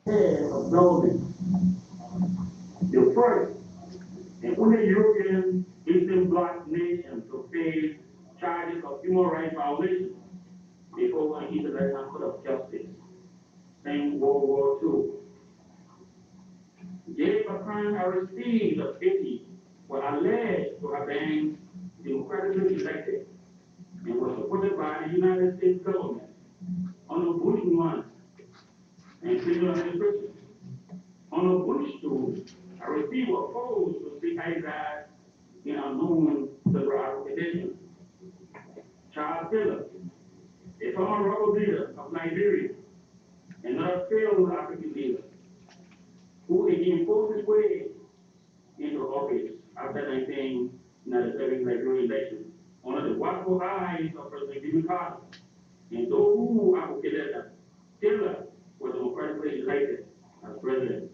head of government, the first and only European Eastern Bloc nation to face charges of human rights violations before an international court of justice since World War II. J. Bakan Aristide of Haiti were alleged to have been democratically elected and was supported by the United States government under Bush 1 and Clinton administration. Under Bush 2, Aristide was forced to seek exile in unknown civil organization. Charles Taylor, a former rebel leader of Liberia, another failed African leader, who again forced his way into office after 1997 Liberian election under the watchful eyes of President Jimmy Carter. And those who advocated that Taylor was democratically elected as president,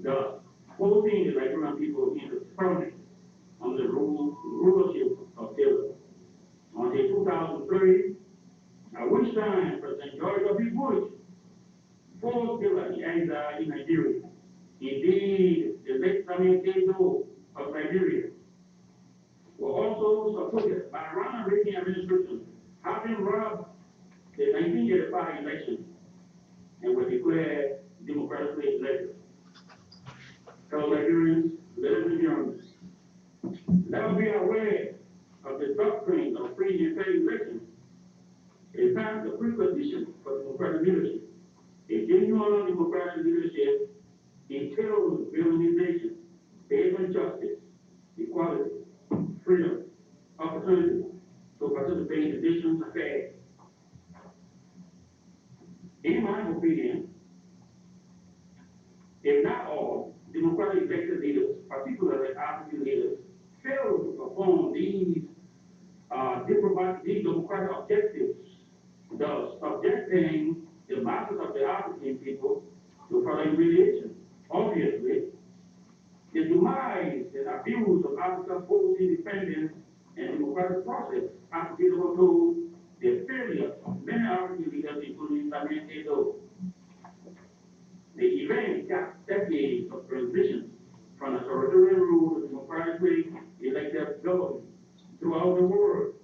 thus forcing the Liberian people into permanence under the rulership of Taylor. Until 2003, at which time President George W. Bush forced Taylor in exile in Nigeria. Indeed, the late Samuel Kezo of Nigeria were also supported by Ronald Reagan administration, having robbed the 1985 election and were declared democratically elected. Fellow Nigerians, ladies and gentlemen, let us be aware of the doctrine of free and fair elections. It is not the precondition for democratic leadership. A genuine democratic leadership entails building a nation based on justice, equality, freedom, opportunity to participate in the nation's affairs. In my opinion, if not all, democratic elected leaders, particularly African leaders, fail to perform these democratic objectives, thus subjecting the masses of the African people to further humiliation. Obviously, the demise and abuse of Africa's post-independence and democratic process attributable to the failure of many African leaders, including Samuel Kezo. The event got decades of transition from authoritarian rule to democratically elected government throughout the world,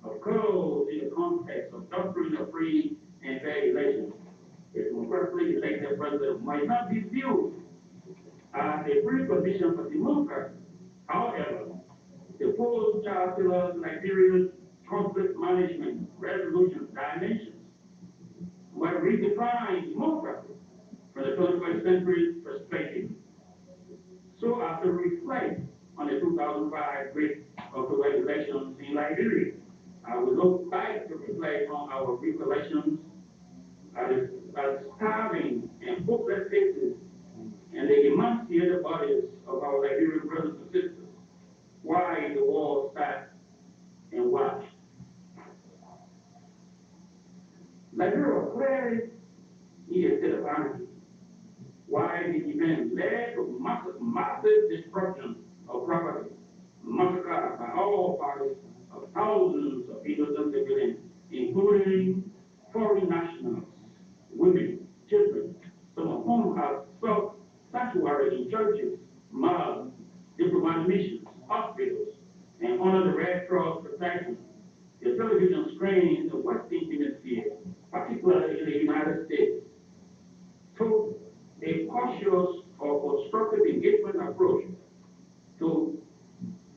occurs in the context of doctrine of free and fair elections. A democratically elected president might not be viewed as a precondition for democracy. However, the post-Charles Taylor Liberian conflict management resolution dimensions were redefined democracy from the 21st century perspective, so as to reflect on the 2005 great October elections in Liberia. I will look back to reflect on our recollections as starving and hopeless faces and the emancipated bodies of our Liberian brothers and sisters, while the war sat and watched. Liberia clearly is a state of anarchy, while the event led to massive destruction of property, massacre by all parties of thousands of innocent civilians, including foreign nationals, women, children, some of whom have sought sanctuary in churches, mosques, diplomatic missions, hospitals, and under the Red Cross protection. The television screen in the Western Hemisphere, particularly in the United States, took a cautious or constructive engagement approach to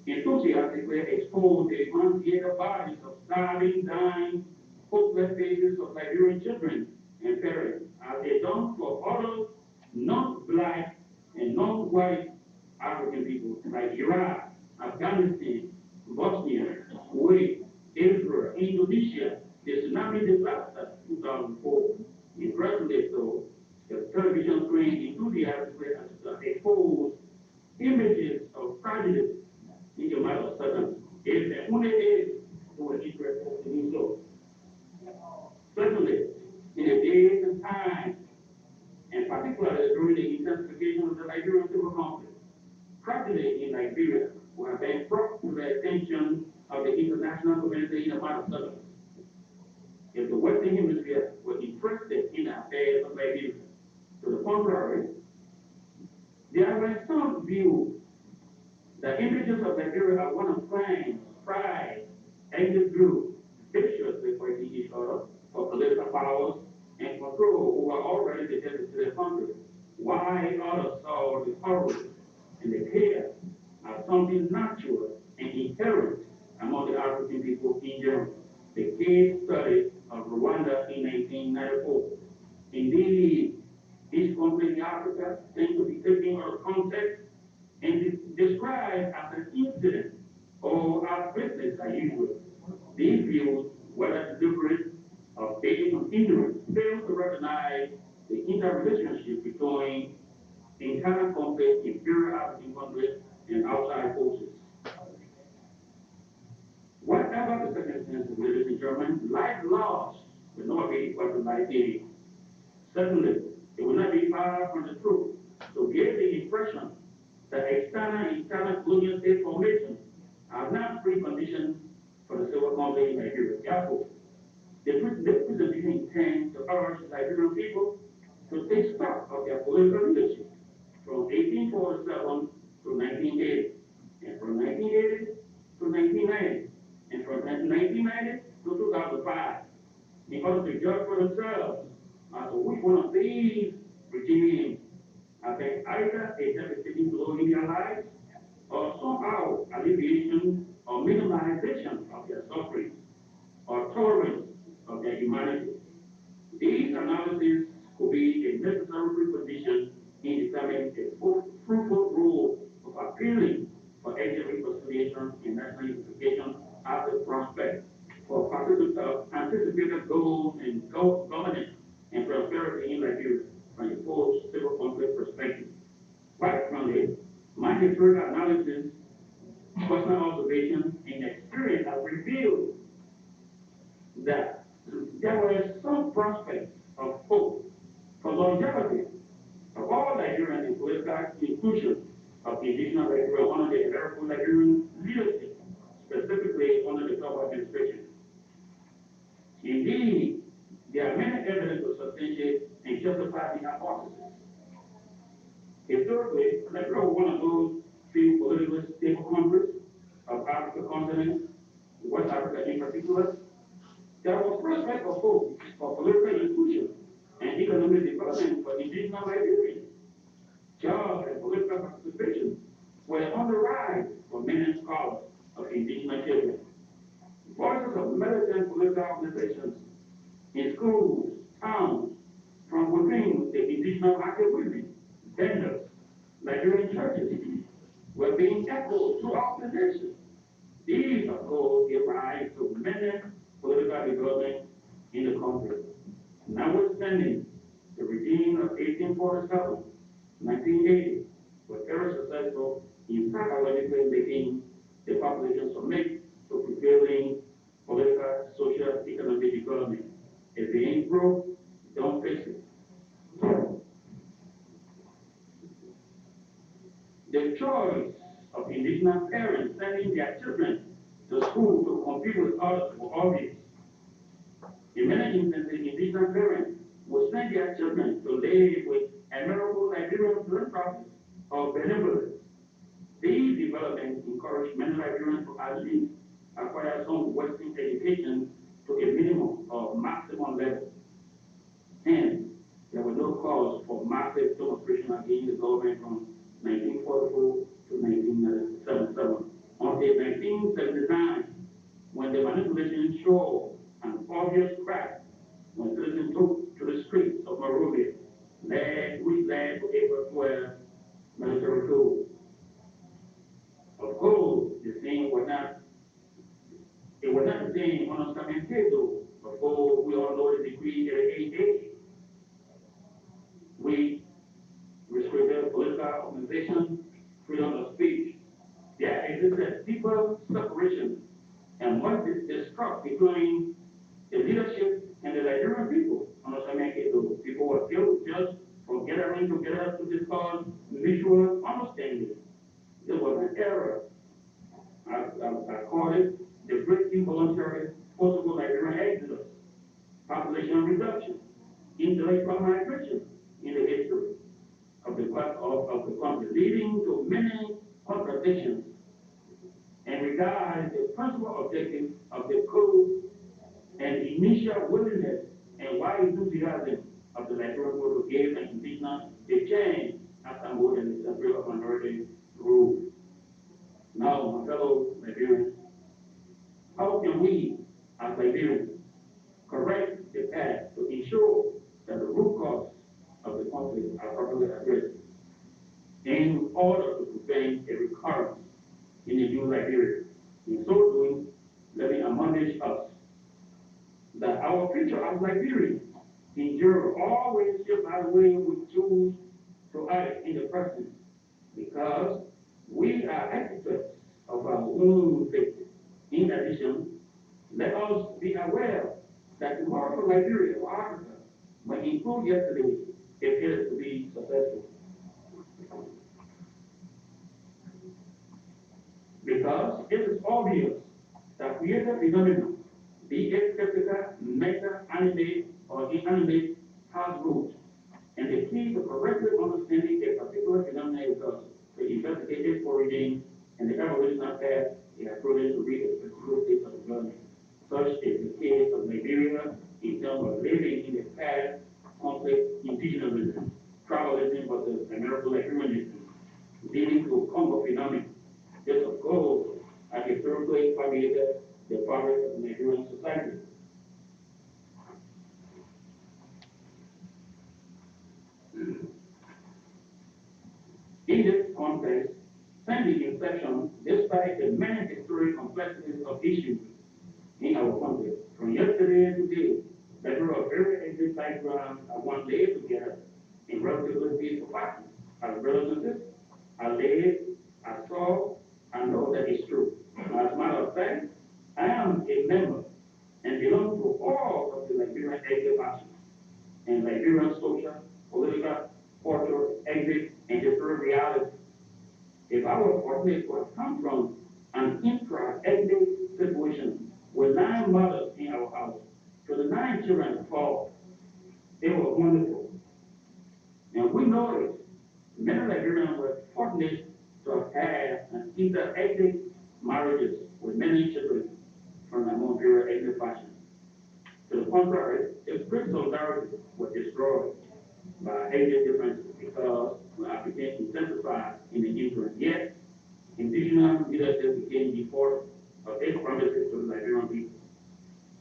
enthusiastically expose the emancipated bodies of starving, dying, hopeless faces of Liberian children and parents, as they done for other non-black and non-white African people like Iraq, Afghanistan, Bosnia, Kuwait, Israel, Indonesia, the tsunami disaster 2004. Impressively so, the television screen enthusiastically exposed images of tragedy in the matter of seconds. If the only is who was interested in so. Certainly, in the days and times, and particularly during the intensification of the Liberian civil conflict, tragedy in Liberia will have been brought to the attention of the international community in a matter of seconds. If the Western Hemisphere were interested in the affairs of Liberia, To the contrary, there were some view the images of Liberia are one of crime, pride, ethnic group, viciously fighting each other for political powers and control who are already dedicated to their country. Why others saw the horror and the chaos as something natural and inherent among the African people in general. The case study of Rwanda in 1994. Indeed, each conflict in Africa seems to be taken out of context and is described as an incident or as business as usual. These views, whether deliberate or based on ignorance, fail to recognize the interrelationship between internal conflict, imperial African conflict, and outside forces. Whatever the circumstances, ladies and gentlemen, life lost will not be equal to life gained. Certainly, it will not be far from the truth to give the impression that external and internal colonial state formation are not preconditions for the civil conflict in Nigeria. Therefore, the presentation intends to urge the Liberian people to take stock of their political leadership from 1847 to 1980, and from 1980 to 1990, and from 1990 to 2005, in order to judge for themselves as to which one of these regimes affect either a devastating blow in their lives or somehow alleviation or minimization of their suffering or tolerance of their humanity. These analyses could be a necessary precondition in determining a fruitful role of appealing for ethnic reconciliation and national unification as a prospect for anticipated goals in governance and prosperity in Liberia from a post-civil conflict perspective. Quite frankly, my historical analysis, personal observation, and experience have revealed that there were some prospects of hope for longevity of all Nigerian and political inclusion of indigenous Nigeria under the hierarchical Nigerian leadership, specifically under the Trump administration. Indeed, there are many evidence to substantiate and justify the hypothesis. Historically, Nigeria was one of those few politically stable countries of Africa continent, West Africa in particular. There was prospect of hope for political inclusion and economic development for indigenous Nigerians. Jobs and political participation were on the rise for many scholars of indigenous children. Voices of militant political organizations in schools, towns, from within the indigenous market women, vendors, Nigerian churches, were being echoed throughout the nation. These, of course, gave rise to many political development in the country. Notwithstanding, the regime of 1847, 1980 was very successful in psychologically making the population submit to prevailing political, social, economic development. If it ain't broke, don't fix it. The choice of indigenous parents sending their children to school to compete with others was obvious. In many instances, indigenous parents would send their children to live with admirable Nigerian philanthropists or benevolence. These developments encouraged many Nigerians to at least acquire some Western education to a minimum or maximum level. Hence, there was no cause for massive demonstration against the government from 1944 to 1977 until 1979, when the manipulation showed an obvious crack when citizens took to the streets of Monrovia, which led to April 12 military coup. Of course, the scene was not the same on San Pedro. Of course, we all know the decree at 880. We restricted political organization, freedom of speech. There exists a deeper separation and what is distrust between the leadership and the Liberian people. On San Pedro, people were killed just for gathering together to discuss mutual understanding. There was an error. I call it the great involuntary forcible Liberian exodus, population reduction, intellectual migration in the history. of the country, leading to many contradictions and regarding the principal objective of the code and initial willingness and wide enthusiasm of the Liberian people to give and conditional the change after more than the century of minority rule. Now, my fellow Liberians, how can we, as Liberians, correct the path to ensure that the root cause of the conflict are properly addressed in order to prevent a recurrence in the new Liberia? In so doing, let me admonish us that our future as Liberians endure always shaped by the way we choose to act in the present, because we are architects of our own fate. In addition, let us be aware that tomorrow for Liberia or Africa might include yesterday if it is to be successful. Because it is obvious that creative phenomena, be it physical, matter, animate, or inanimate, has roots. And the key to correctly understanding a particular phenomenon is thus to investigate its origin and the evolutionary path it has proven to reach a particular state of development. Such is the case of Liberia in terms of living in the past conflict, indigenous tribalism versus American Liberianism, leading to Congo phenomenon. This, of course, has historically permeated the fabric of Liberian society. In this context, since the inception, despite the many historic complexities of issues in our country, from yesterday and today, that were very active backgrounds are one day together in relatively peaceful fashion. As brothers and sisters, I live, I saw, I know that it's true. As a matter of fact, I am a member and belong to all of the Liberian active actions and Liberian social, political, cultural, exit, and historic reality. If our fortunate was come from an intra-ethnic situation with 9 mothers in our house, to the 9 children fall, it was wonderful. And we noticed many Liberians were fortunate to have had an inter-ethnic marriages with many children from among very ethnic fashion. To the contrary, the spirit of solidarity was destroyed by ethnic differences because we have become intensified in the interim. Yet, indigenous leadership became the force of its promises to the Liberian people.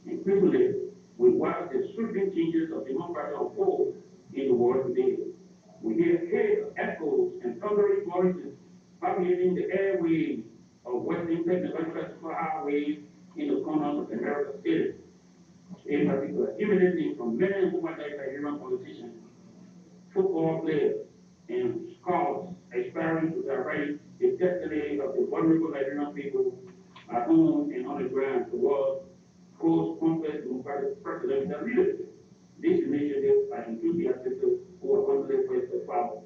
Increasingly, we watch the sweeping changes of democracy unfold in the world today. We hear echoes and thundering voices permeating the airwaves of Western technological highways in the corners of America's cities. In particular, emanating from many women Liberian politicians, football players, and scholars aspiring to direct the destiny of the vulnerable Liberian people at home and on the ground towards post-complex democratic presidential leadership. These initiatives are enthusiastic who are constantly pressed to follow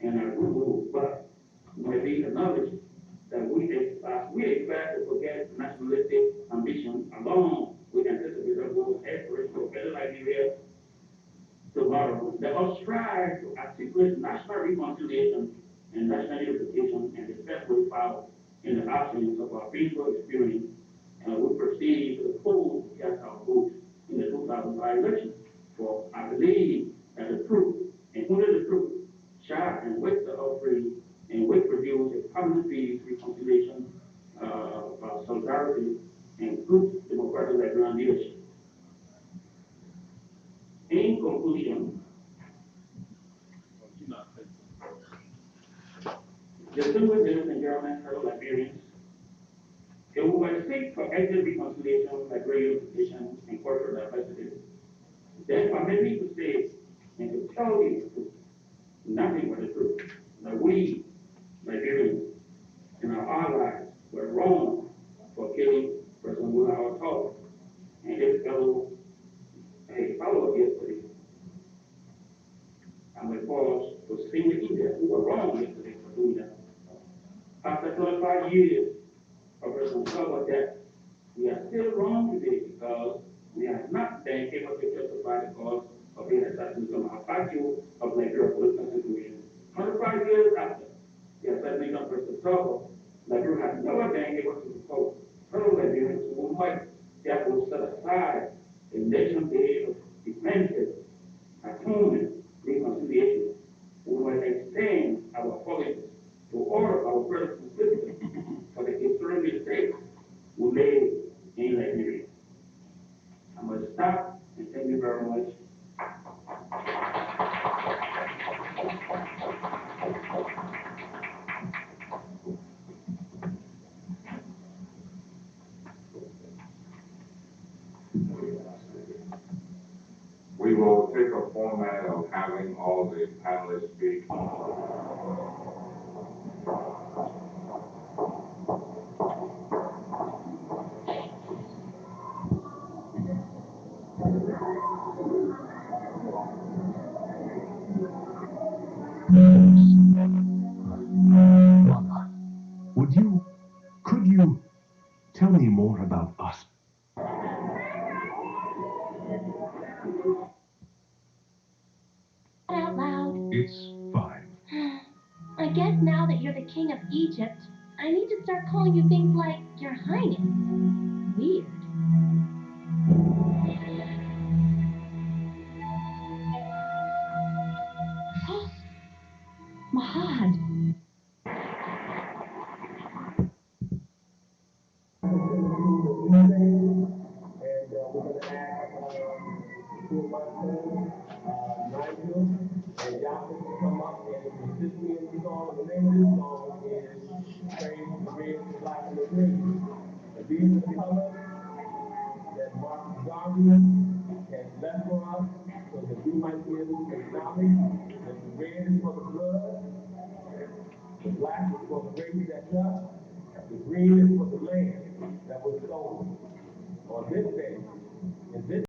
and are good moves, but might be acknowledged that we expect to forget nationalistic ambition along with anticipated goals aspirations for better Liberia tomorrow. Let us strive to articulate national reconciliation and national unification and the best way forward in the absence of our peaceful experience, and we proceed to the polls to cast our votes in the 2005 election. For I believe that the truth, and only the truth, shall and wait the offering, and will produce a permanent peace, reconciliation, solidarity, and good democratic Liberian leadership. In conclusion, distinguished ladies and gentlemen, fellow Liberians, if we were seek for active reconciliation, Liberian unification, and cultural diversity, then permit me to say and to tell you the truth, nothing but the truth, that we, Liberians, and our allies were wrong for killing President Mullah Al and his fellow yesterday. And we pause to senior India who were wrong yesterday for doing that. After 25 years of President Mullah death, we are still wrong today because we have not been able to justify the cause of the assassination of our of Liberian political situation. 25 years after aside a nation day of repentance, atonement, reconciliation, we will extend our forgiveness to all of our brothers and sisters for the historic mistakes we made in Liberia. I'm going to stop and thank you very much. We will take a format of having all the panelists speak. Mama, could you tell me more about us? Out loud. It's fine. I guess now that you're the king of Egypt, I need to start calling you things like Your Highness. Weird. Mahad. And y'all can come up and assist me in the song. The name of this song is Praise the Red, the Black, and the Green. And these are the colors that Marcus Garvey has left for us so that we might be able to acknowledge that the red is for the blood, the black is for the race that does, the green is for the land.